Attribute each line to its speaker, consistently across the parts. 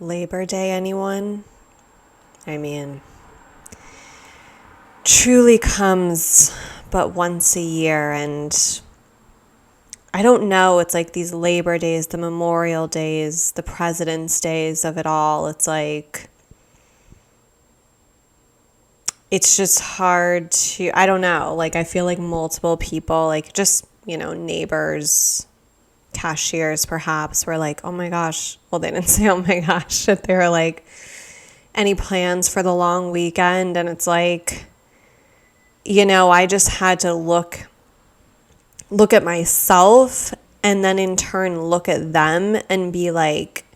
Speaker 1: Labor Day, anyone? I mean, truly comes but once a year, and I don't know, it's like these Labor Days, the Memorial Days, the President's Days of it all. It's like, it's just hard to, I don't know, like I feel like multiple people, like just, neighbors, cashiers perhaps, were like, oh my gosh. Well, they didn't say oh my gosh, but they were like, any plans for the long weekend? And it's like, I just had to look at myself and then in turn look at them and be like,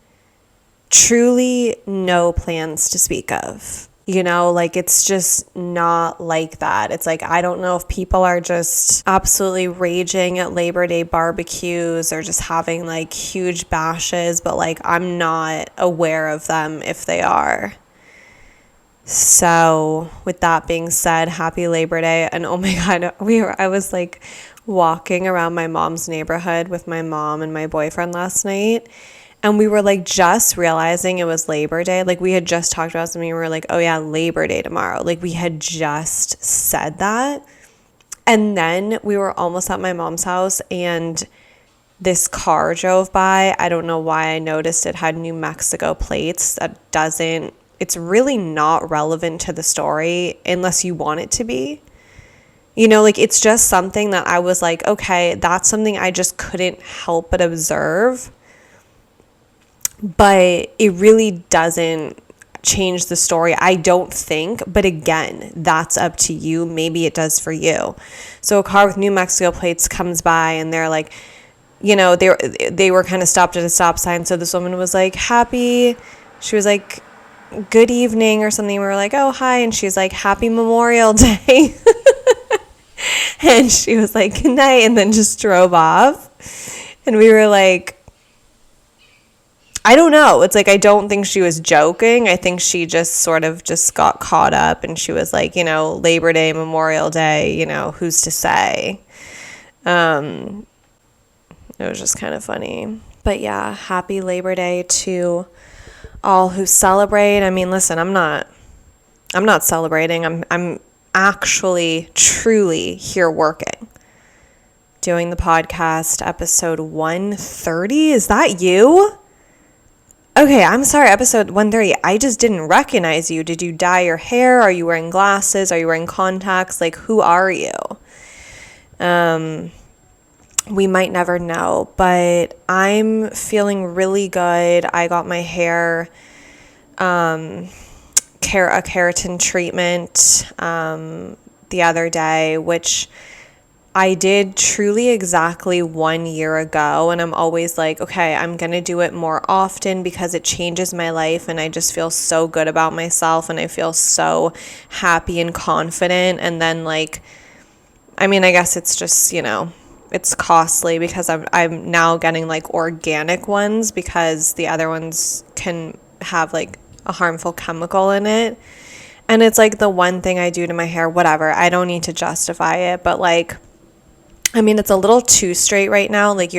Speaker 1: truly no plans to speak of. Like it's just not like that. It's like, I don't know if people are just absolutely raging at Labor Day barbecues or just having like huge bashes, but like I'm not aware of them if they are. So with that being said, happy Labor Day. And oh my God, I was like walking around my mom's neighborhood with my mom and my boyfriend last night. And we were like just realizing it was Labor Day. Like we had just talked about something and we were like, oh yeah, Labor Day tomorrow. Like we had just said that. And then we were almost at my mom's house and this car drove by. I don't know why I noticed it had New Mexico plates. It's really not relevant to the story unless you want it to be. Like it's just something that I was like, okay, that's something I just couldn't help but observe. But it really doesn't change the story, I don't think. But again, that's up to you. Maybe it does for you. So a car with New Mexico plates comes by and they're like, they were kind of stopped at a stop sign. So this woman was like, she was like, good evening or something. We were like, oh, hi. And she's like, happy Memorial Day. And she was like, good night. And then just drove off. And we were like, I don't know. It's like, I don't think she was joking. I think she just sort of just got caught up and she was like, Labor Day, Memorial Day, who's to say? It was just kind of funny. But yeah, happy Labor Day to all who celebrate. I mean, listen, I'm not celebrating. I'm actually truly here working. Doing the podcast, episode 130. Is that you? Okay, I'm sorry, episode 130. I just didn't recognize you. Did you dye your hair? Are you wearing glasses? Are you wearing contacts? Like, who are you? We might never know, but I'm feeling really good. I got my hair, a keratin treatment the other day, which I did truly exactly 1 year ago, and I'm always like, okay, I'm going to do it more often because it changes my life, and I just feel so good about myself, and I feel so happy and confident, and then, like, I mean, I guess it's just, it's costly because I'm now getting, like, organic ones because the other ones can have, like, a harmful chemical in it, and it's, like, the one thing I do to my hair, whatever, I don't need to justify it, but, like, I mean, it's a little too straight right now. Like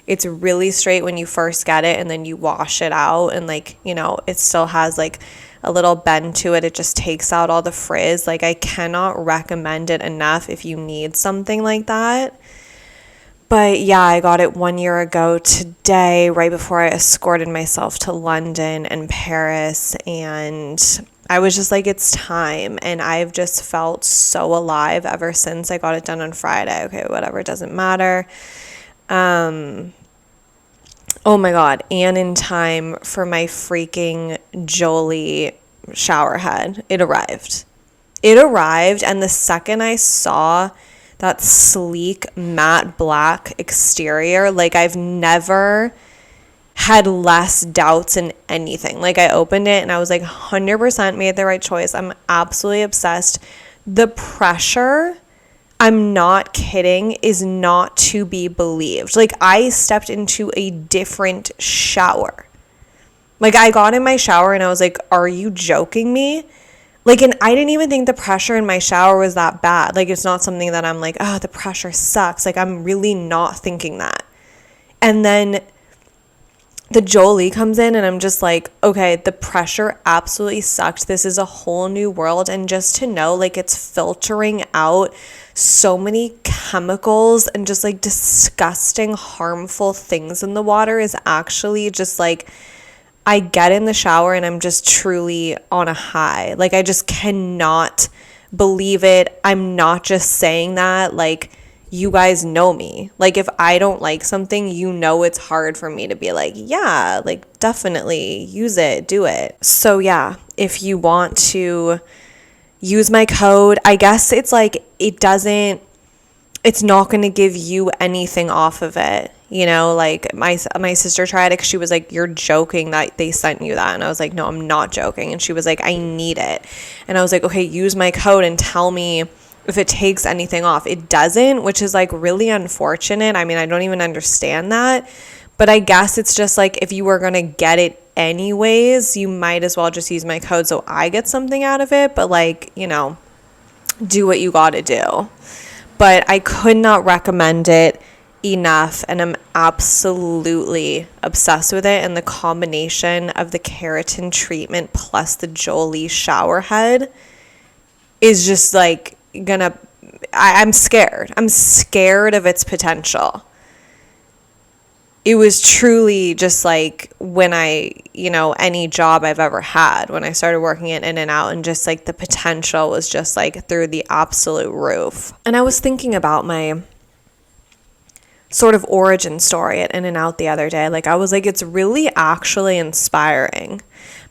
Speaker 1: it's really straight when you first get it and then you wash it out and like, it still has like a little bend to it. It just takes out all the frizz. Like I cannot recommend it enough if you need something like that. But yeah, I got it 1 year ago today, right before I escorted myself to London and Paris, and I was just like, it's time, and I've just felt so alive ever since I got it done on Friday. Okay, whatever, it doesn't matter. Oh my God, and in time for my freaking Jolie shower head. It arrived, and the second I saw that sleek matte black exterior, like I've never had less doubts in anything. Like I opened it and I was like 100% made the right choice. I'm absolutely obsessed. The pressure, I'm not kidding, is not to be believed. Like I stepped into a different shower. Like I got in my shower and I was like, are you joking me? Like, and I didn't even think the pressure in my shower was that bad. Like, it's not something that I'm like, oh, the pressure sucks. Like, I'm really not thinking that. And then the Jolie comes in and I'm just like, okay, the pressure absolutely sucked. This is a whole new world. And just to know, like, it's filtering out so many chemicals and just like disgusting, harmful things in the water is actually just like, I get in the shower and I'm just truly on a high. Like, I just cannot believe it. I'm not just saying that. Like, you guys know me. Like, if I don't like something, you know it's hard for me to be like, yeah, like, definitely use it, do it. So yeah, if you want to use my code, I guess it's like, it's not going to give you anything off of it. You know, like my sister tried it because she was like, you're joking that they sent you that. And I was like, no, I'm not joking. And she was like, I need it. And I was like, okay, use my code and tell me if it takes anything off. It doesn't, which is like really unfortunate. I mean, I don't even understand that. But I guess it's just like, if you were going to get it anyways, you might as well just use my code so I get something out of it. But like, you know, do what you got to do. But I could not recommend it enough, and I'm absolutely obsessed with it. And the combination of the keratin treatment plus the Jolie shower head is just like I'm scared. I'm scared of its potential. It was truly just like when any job I've ever had, when I started working it in and out, and just like the potential was just like through the absolute roof. And I was thinking about my sort of origin story at In-N-Out the other day. Like, I was like, it's really actually inspiring,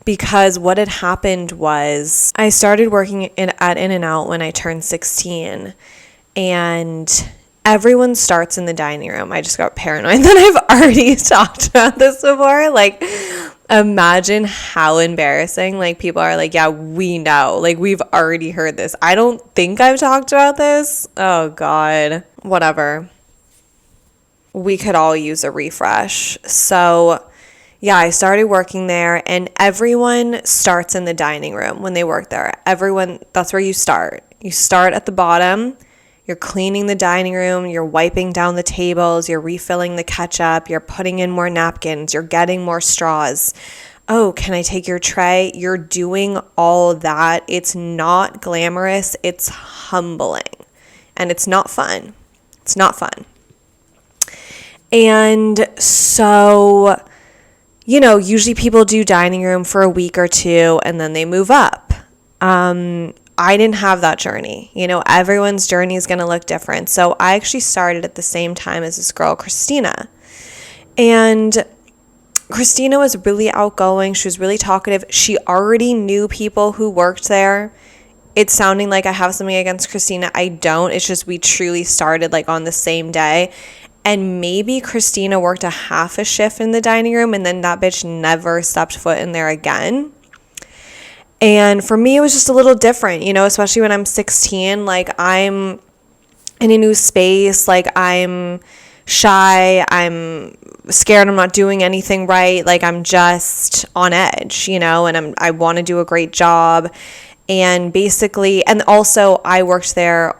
Speaker 1: because what had happened was I started working at In-N-Out when I turned 16, and everyone starts in the dining room. I just got paranoid that I've already talked about this before. Like, imagine how embarrassing. Like, people are like, yeah, we know. Like, we've already heard this. I don't think I've talked about this. Oh, God. Whatever. We could all use a refresh. So, yeah, I started working there, and everyone starts in the dining room when they work there. Everyone, that's where you start. You start at the bottom. You're cleaning the dining room, you're wiping down the tables, you're refilling the ketchup, you're putting in more napkins, you're getting more straws. Oh, can I take your tray? You're doing all that. It's not glamorous, it's humbling, and it's not fun. It's not fun. And so, usually people do dining room for a week or two and then they move up. I didn't have that journey. Everyone's journey is going to look different. So I actually started at the same time as this girl, Christina. And Christina was really outgoing. She was really talkative. She already knew people who worked there. It's sounding like I have something against Christina. I don't. It's just we truly started like on the same day. And maybe Christina worked a half a shift in the dining room, and then that bitch never stepped foot in there again. And for me, it was just a little different, especially when I'm 16. Like, I'm in a new space. Like, I'm shy. I'm scared I'm not doing anything right. Like, I'm just on edge, and I want to do a great job. And basically, and also I worked there.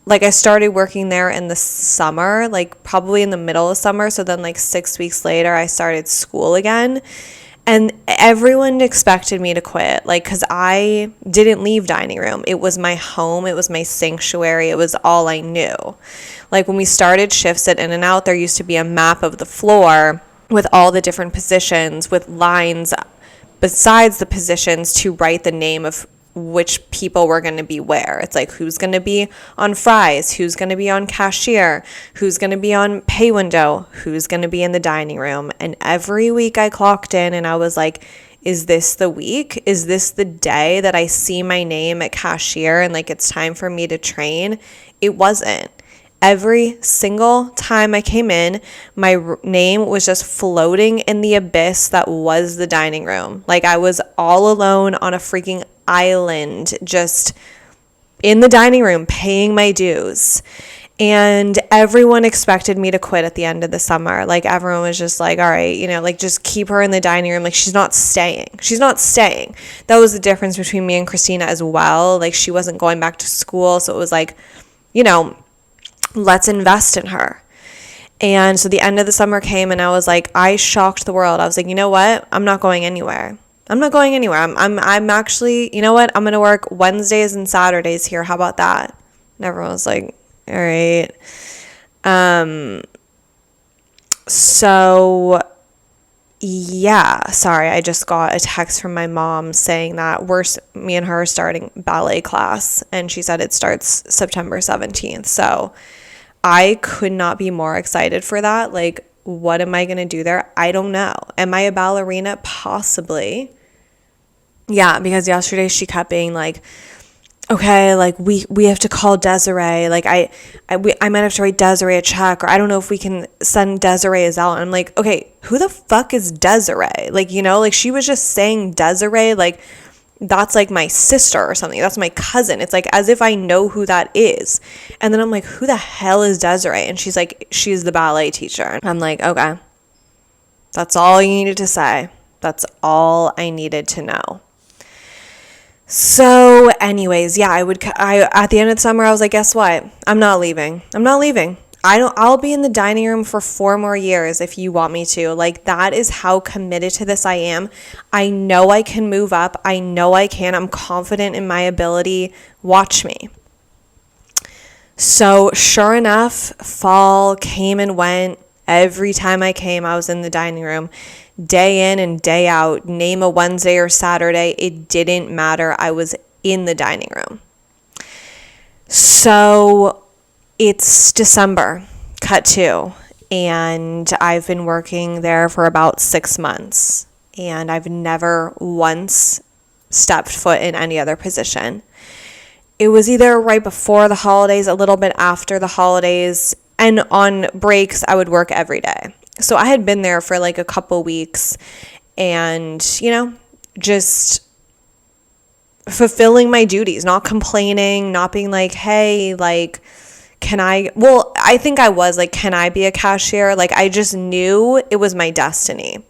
Speaker 1: Like, I started working there in the summer, like probably in the middle of summer. So then like 6 weeks later, I started school again. And everyone expected me to quit, like, because I didn't leave dining room. It was my home. It was my sanctuary. It was all I knew. Like, when we started shifts at In-N-Out, there used to be a map of the floor with all the different positions, with lines besides the positions to write the name of which people were going to be where. It's like, who's going to be on fries, who's going to be on cashier, who's going to be on pay window, who's going to be in the dining room. And every week I clocked in and I was like, is this the week? Is this the day that I see my name at cashier and like it's time for me to train? It wasn't. Every single time I came in, my name was just floating in the abyss that was the dining room. Like, I was all alone on a freaking island, just in the dining room, paying my dues. And everyone expected me to quit at the end of the summer. Like, everyone was just like, all right, like, just keep her in the dining room. Like, she's not staying. She's not staying. That was the difference between me and Christina as well. Like, she wasn't going back to school. So it was like, let's invest in her. And so the end of the summer came and I was like, I shocked the world. I was like, you know what? I'm not going anywhere. I'm not going anywhere. I'm actually, you know what? I'm going to work Wednesdays and Saturdays here. How about that? And everyone was like, all right. So yeah, sorry. I just got a text from my mom saying that me and her are starting ballet class. And she said it starts September 17th. So I could not be more excited for that. Like, what am I going to do there? I don't know. Am I a ballerina? Possibly. Yeah, because yesterday she kept being like, okay, like we have to call Desiree. Like I might have to write Desiree a check, or I don't know if we can send Desiree a Zelle. And I'm like, okay, who the fuck is Desiree? Like, like she was just saying Desiree, like that's like my sister or something. That's my cousin. It's like as if I know who that is. And then I'm like, who the hell is Desiree? And she's like, she's the ballet teacher. I'm like, okay, that's all you needed to say. That's all I needed to know. So anyways, yeah, I at the end of the summer, I was like, guess what? I'm not leaving. I'll be in the dining room for 4 more years if you want me to. Like, that is how committed to this I am. I know I can move up. I know I can. I'm confident in my ability. Watch me. So sure enough, fall came and went. Every time I came, I was in the dining room. Day in and day out, name a Wednesday or Saturday, it didn't matter. I was in the dining room. So it's December, cut to, and I've been working there for about 6 months, and I've never once stepped foot in any other position. It was either right before the holidays, a little bit after the holidays, and on breaks, I would work every day. So I had been there for like a couple weeks and, just fulfilling my duties, not complaining, not being like, hey, like, I think I was like, can I be a cashier? Like, I just knew it was my destiny.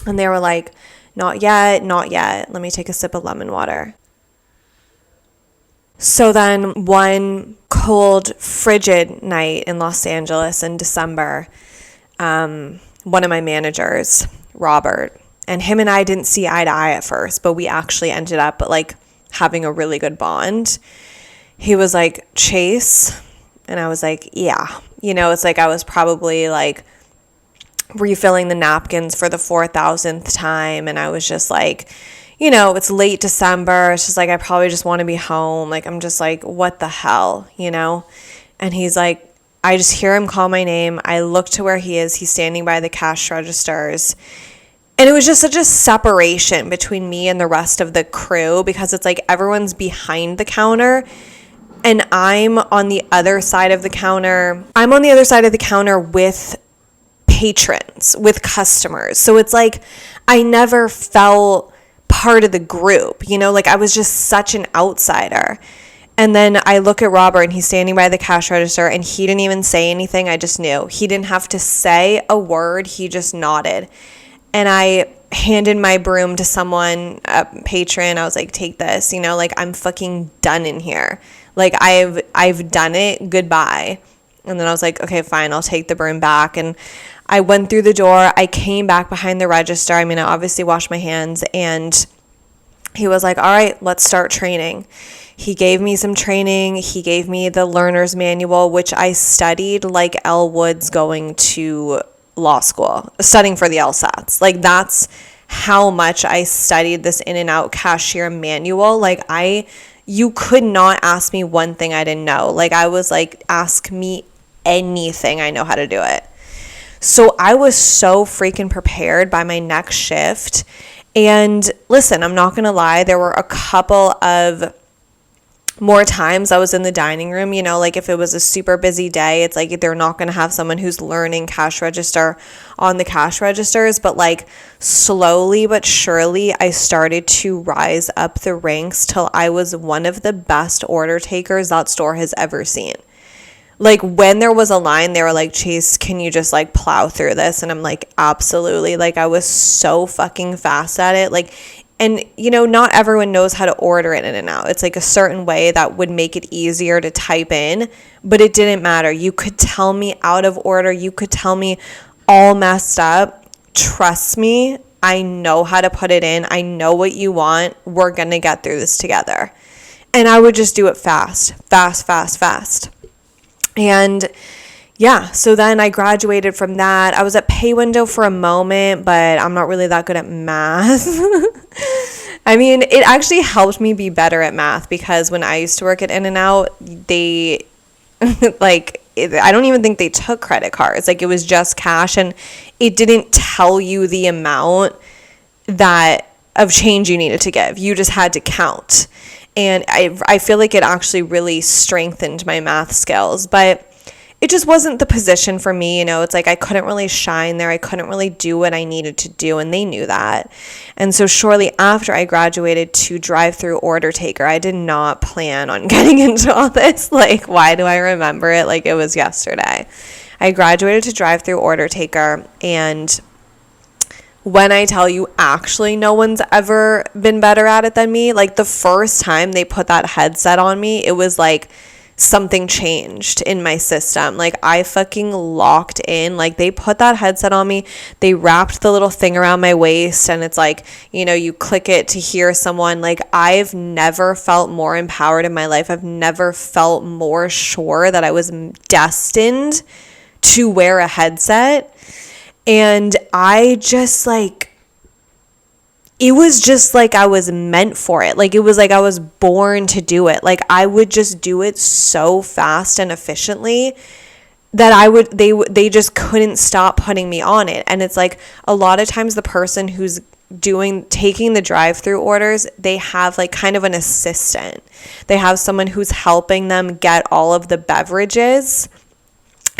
Speaker 1: And they were like, not yet, not yet. Let me take a sip of lemon water. So then one cold, frigid night in Los Angeles in December, one of my managers, Robert, and him and I didn't see eye to eye at first, but we actually ended up like having a really good bond. He was like, Chase, and I was like, yeah, it's like I was probably like refilling the napkins for the 4,000th time, and I was just like, it's late December. It's just like, I probably just want to be home. Like, I'm just like, what the hell, And he's like, I just hear him call my name. I look to where he is. He's standing by the cash registers. And it was just such a separation between me and the rest of the crew because it's like everyone's behind the counter and I'm on the other side of the counter. I'm on the other side of the counter with patrons, with customers. So it's like I never felt part of the group, like I was just such an outsider. And then I look at Robert and he's standing by the cash register and he didn't even say anything. I just knew. He didn't have to say a word. He just nodded. And I handed my broom to someone, a patron. I was like, take this, like I'm fucking done in here. Like I've done it. Goodbye. And then I was like, okay, fine. I'll take the broom back. And I went through the door. I came back behind the register. I mean, I obviously washed my hands and he was like, all right, let's start training. He gave me some training. He gave me the learner's manual, which I studied like Elle Woods going to law school, studying for the LSATs. Like that's how much I studied this in and out cashier manual. Like you could not ask me one thing I didn't know. Like I was like, ask me anything. I know how to do it. So I was so freaking prepared by my next shift. And listen, I'm not going to lie. There were a couple of more times I was in the dining room, like if it was a super busy day, it's like they're not going to have someone who's learning cash register on the cash registers. But like slowly but surely, I started to rise up the ranks till I was one of the best order takers that store has ever seen. Like when there was a line, they were like, Chase, can you just like plow through this? And I'm like, absolutely. Like I was so fucking fast at it. Like And, not everyone knows how to order it In-N-Out. It's like a certain way that would make it easier to type in, but it didn't matter. You could tell me out of order. You could tell me all messed up. Trust me, I know how to put it in. I know what you want. We're going to get through this together. And I would just do it fast. And yeah, so then I graduated from that. I was at Pay Window for a moment, but I'm not really that good at math. I mean, it actually helped me be better at math because when I used to work at In-N-Out, they, I don't even think they took credit cards. Like, it was just cash, and it didn't tell you the amount of change you needed to give. You just had to count. And I feel like it actually really strengthened my math skills, but it just wasn't the position for me. It's like I couldn't really shine there. I couldn't really do what I needed to do, and they knew that. And so shortly after I graduated to drive-through order taker, I did not plan on getting into all this. Like, why do I remember it like it was yesterday? I graduated to drive-through order taker, and when I tell you, actually no one's ever been better at it than me. Like, the first time they put that headset on me, it was like something changed in my system. Like, I fucking locked in. Like, they put that headset on me, they wrapped the little thing around my waist, and it's like, you click it to hear someone. Like, I've never felt more empowered in my life. I've never felt more sure that I was destined to wear a headset. And I just it was just like I was meant for it. Like, it was like I was born to do it. Like, I would just do it so fast and efficiently that they just couldn't stop putting me on it. And it's like, a lot of times the person who's taking the drive-through orders, they have like kind of an assistant. They have someone who's helping them get all of the beverages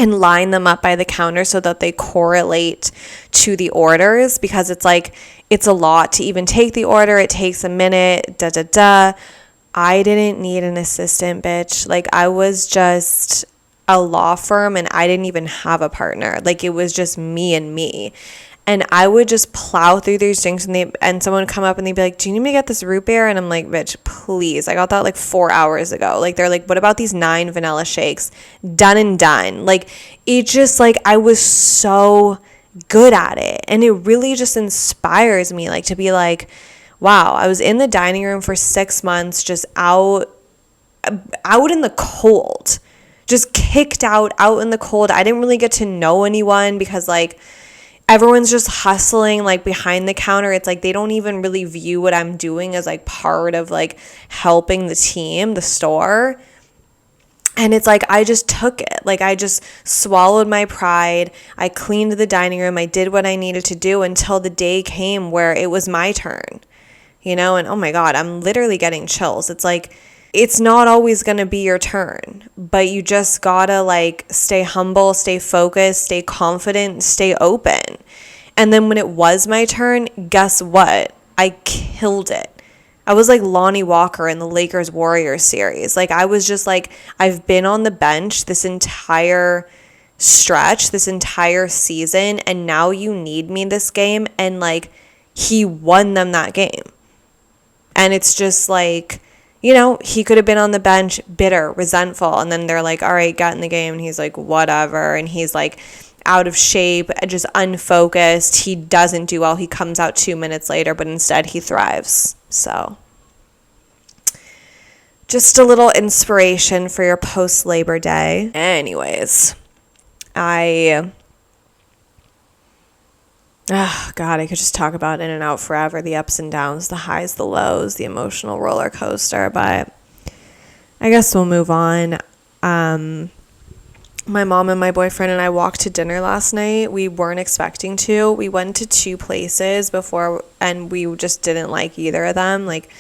Speaker 1: and line them up by the counter so that they correlate to the orders, because it's like, it's a lot to even take the order. It takes a minute, I didn't need an assistant, bitch. Like, I was just a law firm, and I didn't even have a partner. Like, it was just me and me. And I would just plow through these drinks, and someone would come up and they'd be like, do you need me to get this root beer? And I'm like, bitch, please. I got that like 4 hours ago. Like, they're like, what about these 9 vanilla shakes? Done and done. Like, it just, like, I was so good at it. And it really just inspires me, like, to be like, wow, I was in the dining room for 6 months, just out in the cold, just kicked out in the cold. I didn't really get to know anyone because, like, everyone's just hustling, like, behind the counter. It's like they don't even really view what I'm doing as like part of like helping the team, the store. And it's like, I just took it. Like, I just swallowed my pride. I cleaned the dining room. I did what I needed to do until the day came where it was my turn, and oh my God, I'm literally getting chills. It's like, it's not always going to be your turn, but you just gotta like stay humble, stay focused, stay confident, stay open. And then when it was my turn, guess what? I killed it. I was like Lonnie Walker in the Lakers Warriors series. Like, I was just like, I've been on the bench this entire stretch, this entire season, and now you need me this game. And like, he won them that game. And it's just like, he could have been on the bench bitter, resentful, and then they're like, all right, get in the game, and he's like, whatever, and he's like out of shape, just unfocused. He doesn't do well. He comes out 2 minutes later, but instead he thrives. So just a little inspiration for your post-Labor Day. Anyways, oh God, I could just talk about In-N-Out forever, the ups and downs, the highs, the lows, the emotional roller coaster, but I guess we'll move on. My mom and my boyfriend and I walked to dinner last night. We weren't expecting to. We went to 2 places before, and we just didn't like either of them. Like,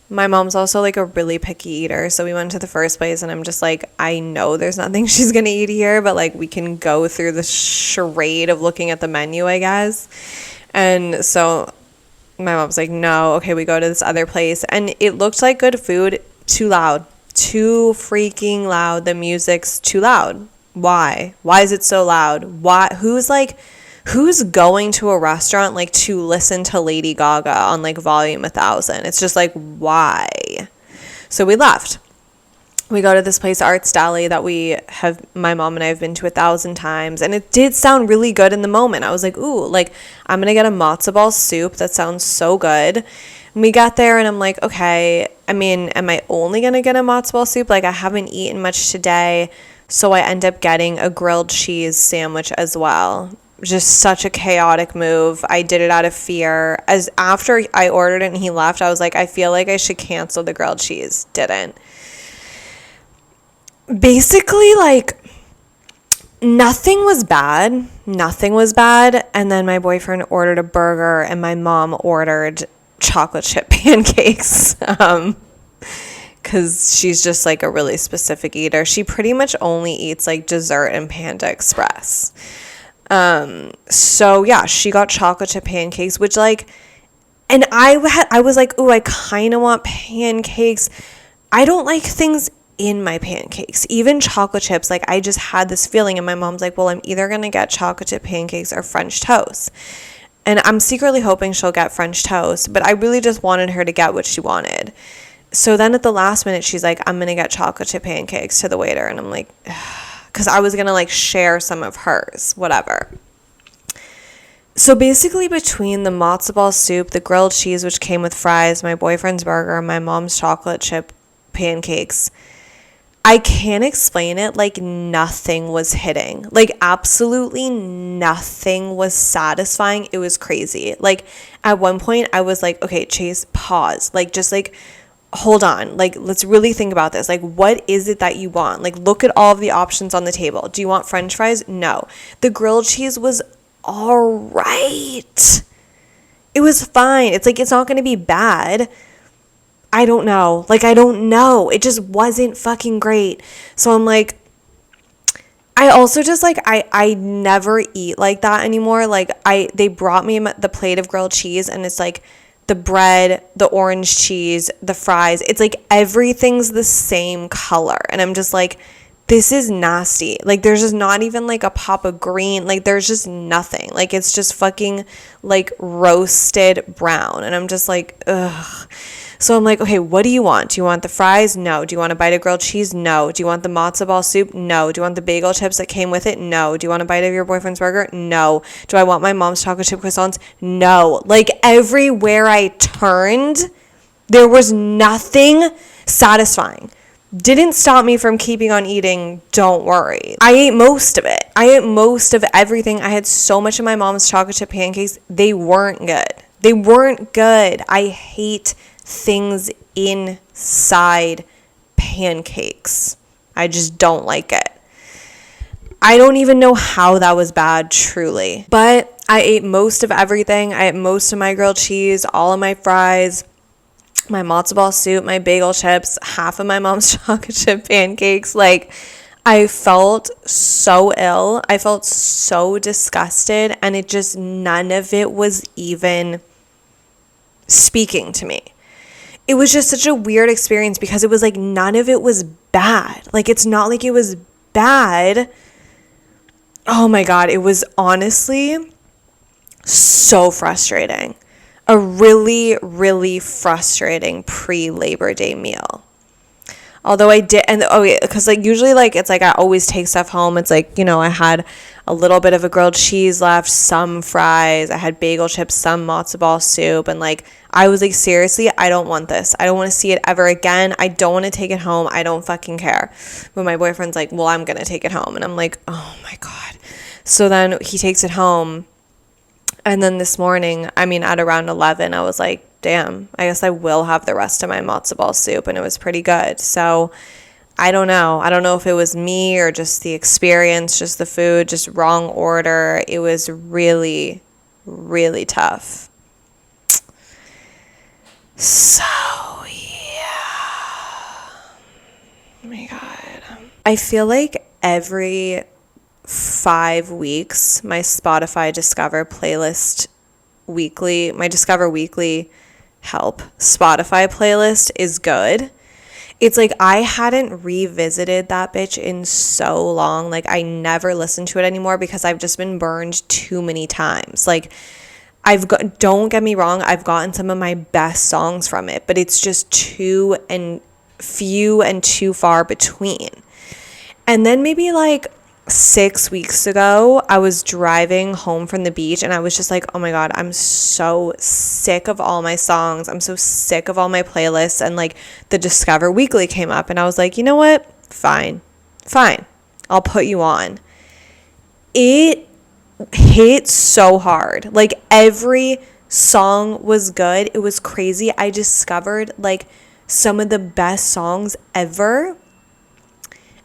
Speaker 1: my mom's also like a really picky eater, so we went to the first place, and I'm just like, I know there's nothing she's gonna eat here, but like, we can go through the charade of looking at the menu, I guess. And so my mom's like, no, okay, we go to this other place, and it looked like good food. Too loud, too freaking loud. The music's too loud. Why is it so loud? who's going to a restaurant like to listen to Lady Gaga on like volume 1,000? It's just like, why? So we left. We go to this place, Arts Deli, that my mom and I have been to 1,000 times. And it did sound really good in the moment. I was like, ooh, like, I'm going to get a matzo ball soup. That sounds so good. And we got there and I'm like, okay, I mean, am I only going to get a matzo ball soup? Like, I haven't eaten much today. So I end up getting a grilled cheese sandwich as well. Just such a chaotic move. I did it out of fear. As after I ordered it and he left, I was like, I feel like I should cancel the grilled cheese. Didn't. Basically, like, nothing was bad. And then my boyfriend ordered a burger and my mom ordered chocolate chip pancakes. Because she's just like a really specific eater. She pretty much only eats like dessert and Panda Express. So yeah, she got chocolate chip pancakes, which like, and I was like, ooh, I kind of want pancakes. I don't like things in my pancakes, even chocolate chips. Like, I just had this feeling, and my mom's like, well, I'm either going to get chocolate chip pancakes or French toast. And I'm secretly hoping she'll get French toast, but I really just wanted her to get what she wanted. So then at the last minute, she's like, I'm going to get chocolate chip pancakes to the waiter. And I'm like, because I was going to like share some of hers, whatever. So basically between the matzo ball soup, the grilled cheese, which came with fries, my boyfriend's burger, and my mom's chocolate chip pancakes, I can't explain it. Like, nothing was hitting. Like, absolutely nothing was satisfying. It was crazy. Like, at one point, I was like, okay, Chase, pause. Like, just like, hold on. Like, let's really think about this. Like, what is it that you want? Like, look at all of the options on the table. Do you want French fries? No. The grilled cheese was all right. It was fine. It's like, it's not going to be bad. I don't know. Like, I don't know. It just wasn't fucking great. So I'm like, I also just like, I never eat like that anymore. Like, they brought me the plate of grilled cheese, and it's like the bread, the orange cheese, the fries. It's like everything's the same color. And I'm just like, this is nasty. Like, there's just not even like a pop of green. Like, there's just nothing. Like, it's just fucking like roasted brown. And I'm just like, ugh. So I'm like, okay, what do you want? Do you want the fries? No. Do you want a bite of grilled cheese? No. Do you want the matzo ball soup? No. Do you want the bagel chips that came with it? No. Do you want a bite of your boyfriend's burger? No. Do I want my mom's chocolate chip croissants? No. Like, everywhere I turned, there was nothing satisfying. Didn't stop me from keeping on eating, don't worry. I ate most of it. I ate most of everything. I had so much of my mom's chocolate chip pancakes. They weren't good. They weren't good. I hate things inside pancakes. I just don't like it. I don't even know how that was bad, truly. But I ate most of everything. I ate most of my grilled cheese, all of my fries, my matzo ball soup, my bagel chips, half of my mom's chocolate chip pancakes. Like, I felt so ill. I felt so disgusted, and it just, none of it was even speaking to me. It was just such a weird experience because it was like none of it was bad. Like, it's not like it was bad. Oh my God, it was honestly so frustrating. A really, really frustrating pre-Labor Day meal. Although I did, and oh yeah, because like usually like it's like I always take stuff home. It's like, you know, I had a little bit of a grilled cheese left, some fries, I had bagel chips, some matzo ball soup, and like I was like, seriously, I don't want this. I don't want to see it ever again. I don't want to take it home. I don't fucking care. But my boyfriend's like, well, I'm gonna take it home, and I'm like, oh my God. So then he takes it home, and then this morning, I mean, at around 11, I was like, damn, I guess I will have the rest of my matzo ball soup, and it was pretty good. So I don't know. I don't know if it was me or just the experience, just the food, just wrong order. It was really, really tough. So, yeah. Oh my God. I feel like every 5 weeks, my Spotify Discover playlist weekly, my Discover Weekly Help Spotify playlist is good. It's like I hadn't revisited that bitch in so long. Like I never listened to it anymore because I've just been burned too many times. Like don't get me wrong, I've gotten some of my best songs from it, but it's just too and few and too far between. And then maybe like 6 weeks ago, I was driving home from the beach and I was just like, oh my God, I'm so sick of all my songs. I'm so sick of all my playlists. And like the Discover Weekly came up and I was like, you know what? Fine. I'll put you on. It hit so hard. Like every song was good. It was crazy. I discovered like some of the best songs ever.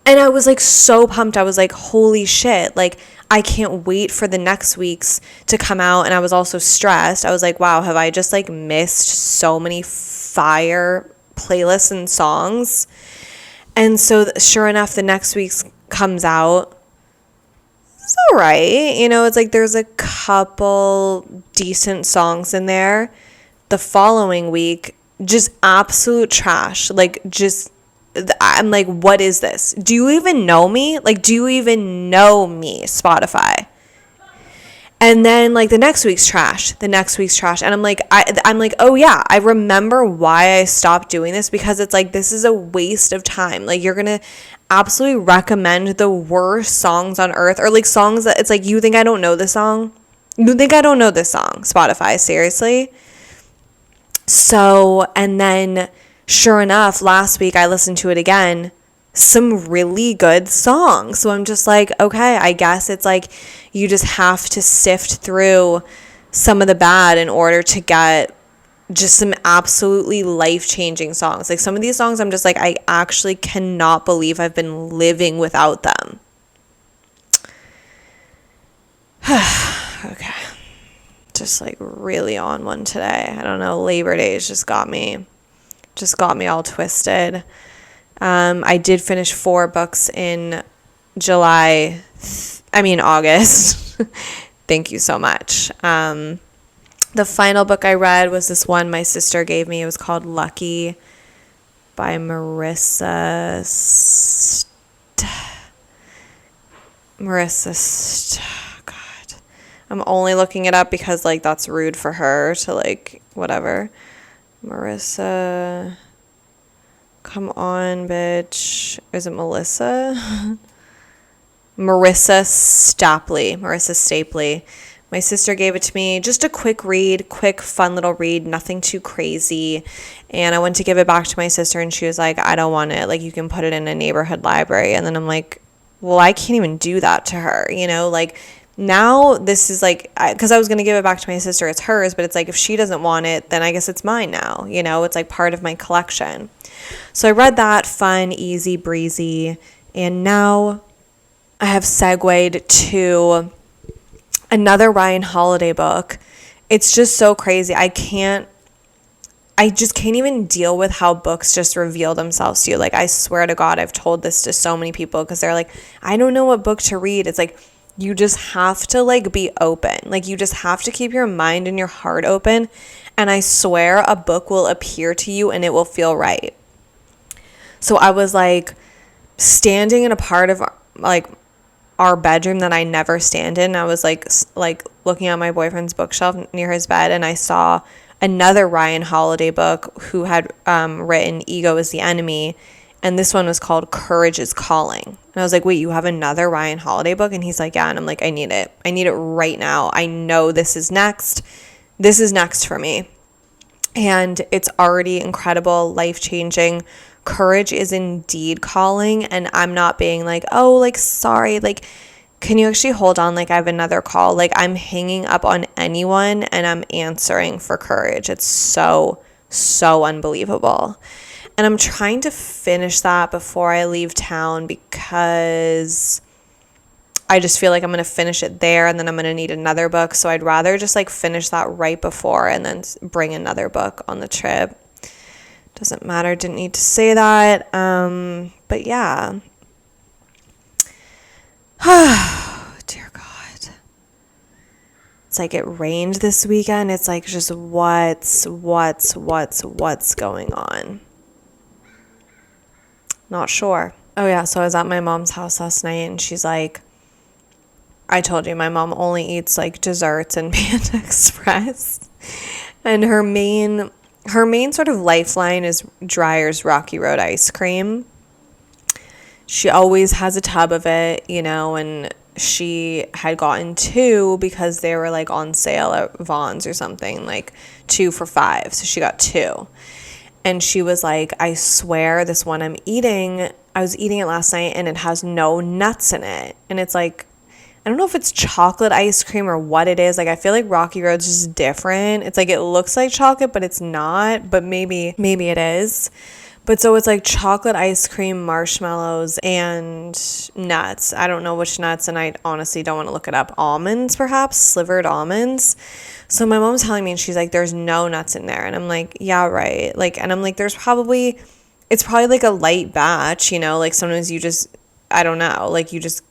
Speaker 1: And I was like so pumped. I was like, holy shit. Like, I can't wait for the next week's to come out. And I was also stressed. I was like, wow, have I just like missed so many fire playlists and songs? And so sure enough, the next week's comes out. It's all right. You know, it's like there's a couple decent songs in there. The following week, just absolute trash. Like, just I'm like, what is this? Do you even know me? Like, do you even know me, Spotify? And then like the next week's trash. And I'm like, oh yeah, I remember why I stopped doing this, because it's like, this is a waste of time. Like, you're going to absolutely recommend the worst songs on earth, or like songs that it's like, you think I don't know this song? You think I don't know this song, Spotify? Seriously? So, and then sure enough, last week I listened to it again, some really good songs. So I'm just like, okay, I guess it's like you just have to sift through some of the bad in order to get just some absolutely life-changing songs. Like some of these songs, I'm just like, I actually cannot believe I've been living without them. Okay. Just like really on one today. I don't know. Labor Days just got me all twisted. I did finish 4 books in August. Thank you so much. The final book I read was this one my sister gave me. It was called Lucky by God. I'm only looking it up because like that's rude for her to like whatever. Marissa, come on, bitch. Is it Melissa? Marissa Stapley. My sister gave it to me. Just a quick, fun little read, nothing too crazy. And I went to give it back to my sister and she was like, I don't want it. Like, you can put it in a neighborhood library. And then I'm like, well, I can't even do that to her, you know? Like, now this is like, because I was going to give it back to my sister, it's hers, but it's like, if she doesn't want it, then I guess it's mine now, you know? It's like part of my collection. So I read that, fun, easy, breezy, and now I have segued to another Ryan Holiday book. It's just so crazy. I just can't even deal with how books just reveal themselves to you. Like, I swear to God, I've told this to so many people because they're like, I don't know what book to read. It's like, you just have to like be open. Like, you just have to keep your mind and your heart open. And I swear a book will appear to you and it will feel right. So I was like standing in a part of like our bedroom that I never stand in. I was like looking at my boyfriend's bookshelf near his bed, and I saw another Ryan Holiday book who had written Ego is the Enemy, and this one was called Courage is Calling. And I was like, wait, you have another Ryan Holiday book? And he's like, yeah. And I'm like, I need it right now. I know this is next for me. And it's already incredible, life-changing. Courage is indeed calling, and I'm not being like, oh, like, sorry, like, can you actually hold on? Like, I have another call. Like, I'm hanging up on anyone and I'm answering for Courage. It's so unbelievable. And I'm trying to finish that before I leave town because I just feel like I'm going to finish it there and then I'm going to need another book. So I'd rather just like finish that right before and then bring another book on the trip. Doesn't matter. Didn't need to say that. But yeah. Oh, dear God. It's like it rained this weekend. It's like just what's going on? Not sure. Oh yeah, so I was at my mom's house last night and she's like, I told you my mom only eats like desserts and Panda Express. And her main sort of lifeline is Dreyer's Rocky Road ice cream. She always has a tub of it, and she had gotten 2 because they were like on sale at Vaughn's or something, like 2 for $5. So she got 2. And she was like, I swear this one I was eating it last night and it has no nuts in it. And it's like, I don't know if it's chocolate ice cream or what it is. Like, I feel like Rocky Road's just different. It's like, it looks like chocolate, but it's not. But maybe it is. But so it's like chocolate ice cream, marshmallows, and nuts. I don't know which nuts, and I honestly don't want to look it up. Almonds, perhaps? Slivered almonds. So my mom's telling me, and she's like, there's no nuts in there. And I'm like, yeah, right. Like, and I'm like, it's probably like a light batch, like sometimes you just, I don't know, like you just,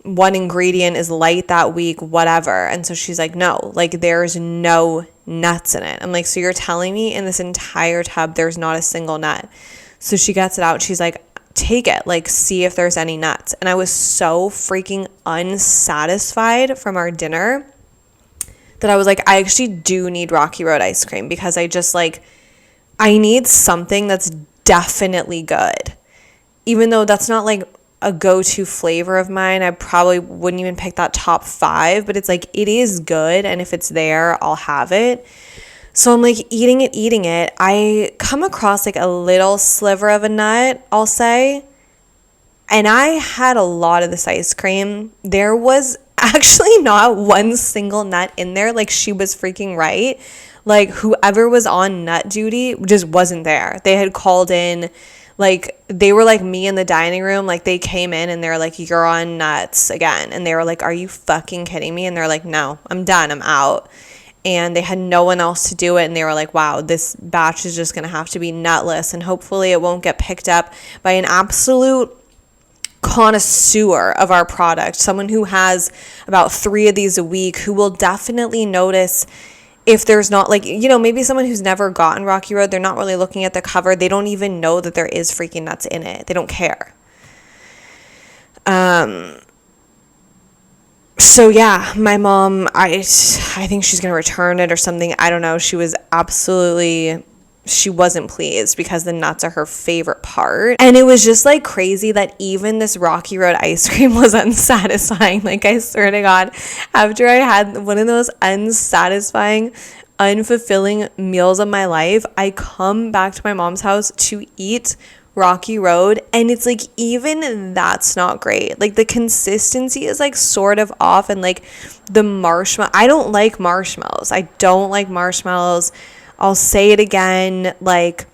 Speaker 1: one ingredient is light that week, whatever. And so she's like, no, like there's no nuts in it. I'm like, so you're telling me in this entire tub there's not a single nut? So she gets it out. She's like, take it, like see if there's any nuts. And I was so freaking unsatisfied from our dinner that I was like, I actually do need Rocky Road ice cream because I just like, I need something that's definitely good. Even though that's not like a go-to flavor of mine, I probably wouldn't even pick that top 5, but it's like, it is good, and if it's there, I'll have it. So I'm like eating it. I come across like a little sliver of a nut, I'll say, and I had a lot of this ice cream. There was actually not one single nut in there. Like, she was freaking right. Like, whoever was on nut duty just wasn't there. They had called in, like, they were like me in the dining room. Like, they came in and they're like, you're on nuts again. And they were like, are you fucking kidding me? And they're like, no, I'm done. I'm out. And they had no one else to do it. And they were like, wow, this batch is just going to have to be nutless. And hopefully it won't get picked up by an absolute connoisseur of our product. Someone who has about 3 of these a week, who will definitely notice if there's not, like, maybe someone who's never gotten Rocky Road, they're not really looking at the cover. They don't even know that there is freaking nuts in it. They don't care. So yeah, my mom, I think she's going to return it or something. I don't know. She wasn't pleased because the nuts are her favorite part. And it was just like crazy that even this Rocky Road ice cream was unsatisfying. Like, I swear to God, after I had one of those unsatisfying, unfulfilling meals of my life, I come back to my mom's house to eat Rocky Road, and it's like, even that's not great. Like, the consistency is like sort of off, and like the marshmallow, I don't like marshmallows. I'll say it again, like,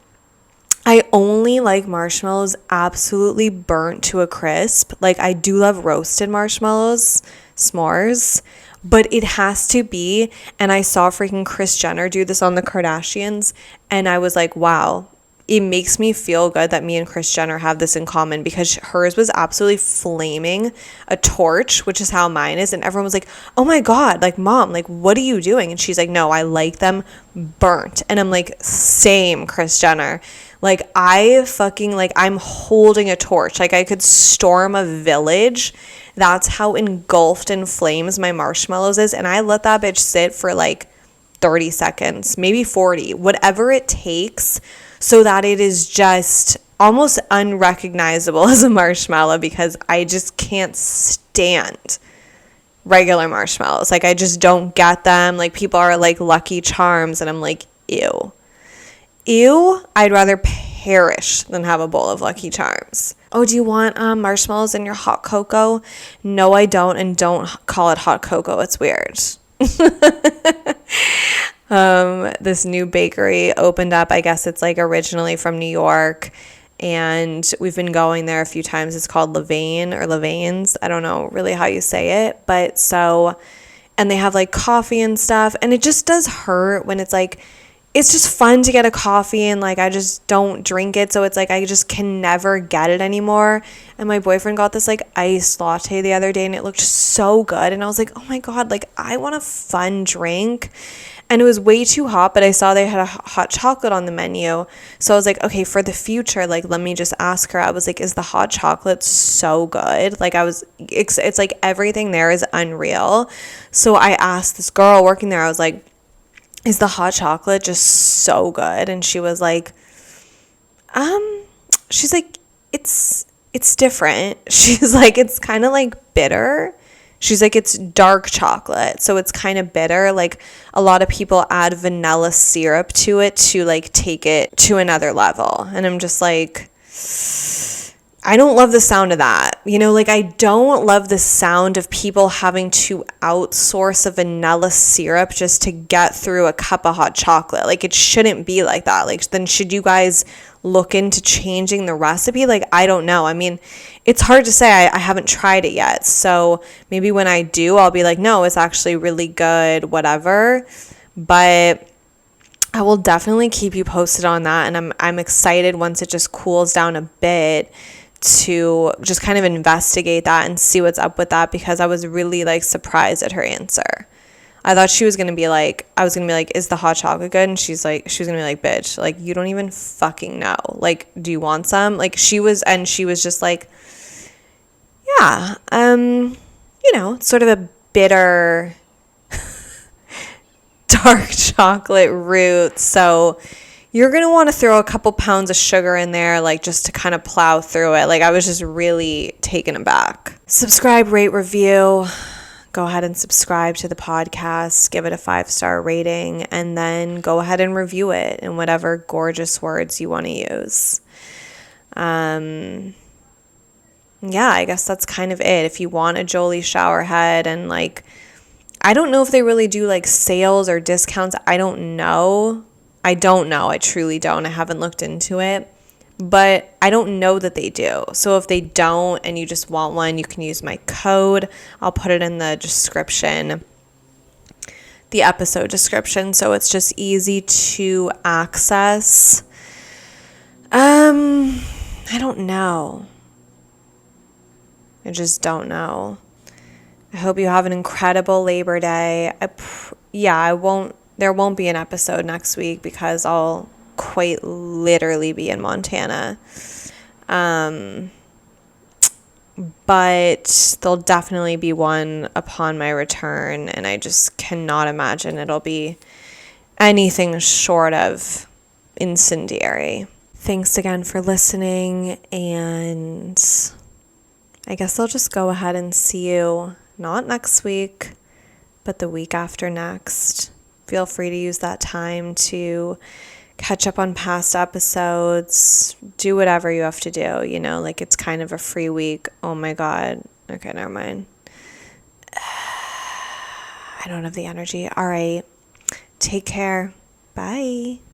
Speaker 1: I only like marshmallows absolutely burnt to a crisp. Like, I do love roasted marshmallows, s'mores, but it has to be, and I saw freaking Kris Jenner do this on the Kardashians, and I was like, wow, it makes me feel good that me and Kris Jenner have this in common, because hers was absolutely flaming a torch, which is how mine is. And everyone was like, oh my God, like, Mom, like, what are you doing? And she's like, no, I like them burnt. And I'm like, same, Kris Jenner. Like, I'm holding a torch. Like, I could storm a village. That's how engulfed in flames my marshmallows is. And I let that bitch sit for like 30 seconds, maybe 40, whatever it takes, so that it is just almost unrecognizable as a marshmallow, because I just can't stand regular marshmallows. Like, I just don't get them. Like, people are like Lucky Charms, and I'm like, ew. I'd rather perish than have a bowl of Lucky Charms. Oh, do you want marshmallows in your hot cocoa? No, I don't, and don't call it hot cocoa. It's weird. This new bakery opened up. I guess it's like originally from New York, and we've been going there a few times. It's called Levain or Levain's. I don't know really how you say it, but so, and they have like coffee and stuff, and it just does hurt when it's like, it's just fun to get a coffee, and like, I just don't drink it, so it's like, I just can never get it anymore. And my boyfriend got this like iced latte the other day, and it looked so good, and I was like, oh my God, like, I want a fun drink. And it was way too hot, but I saw they had a hot chocolate on the menu. So I was like, okay, for the future, like, let me just ask her. I was like, is the hot chocolate so good? Like, it's like everything there is unreal. So I asked this girl working there, I was like, is the hot chocolate just so good? And she was like, she's like, it's different. She's like, it's kind of like bitter. She's like, it's dark chocolate, so it's kind of bitter. Like, a lot of people add vanilla syrup to it to, like, take it to another level. And I'm just like, I don't love the sound of that. You know, like, I don't love the sound of people having to outsource a vanilla syrup just to get through a cup of hot chocolate. Like, it shouldn't be like that. Like, then should you guys look into changing the recipe? Like, I don't know. I mean, it's hard to say. I haven't tried it yet. So maybe when I do, I'll be like, no, it's actually really good, whatever. But I will definitely keep you posted on that. And I'm excited once it just cools down a bit to just kind of investigate that and see what's up with that, because I was really, like, surprised at her answer. I thought she was going to be like, I was going to be like, is the hot chocolate good? And she was going to be like, bitch, like, you don't even fucking know. Like, do you want some? Like, she was just like, yeah, you know, sort of a bitter, dark chocolate root. So you're going to want to throw a couple pounds of sugar in there, like, just to kind of plow through it. Like, I was just really taken aback. Subscribe, rate, review. Go ahead and subscribe to the podcast, give it a 5-star rating, and then go ahead and review it in whatever gorgeous words you want to use. Yeah, I guess that's kind of it. If you want a Jolie Shower head, and, like, I don't know if they really do, like, sales or discounts. I don't know. I truly don't. I haven't looked into it. But I don't know that they do. So if they don't and you just want one, you can use my code. I'll put it in the description, the episode description, so it's just easy to access. I don't know. I just don't know. I hope you have an incredible Labor Day. There won't be an episode next week because I'll quite literally be in Montana. But there'll definitely be one upon my return, and I just cannot imagine it'll be anything short of incendiary. Thanks again for listening, and I guess I'll just go ahead and see you not next week, but the week after next. Feel free to use that time to catch up on past episodes, do whatever you have to do, you know, like, it's kind of a free week. Oh my God. Okay, never mind. I don't have the energy. All right. Take care. Bye.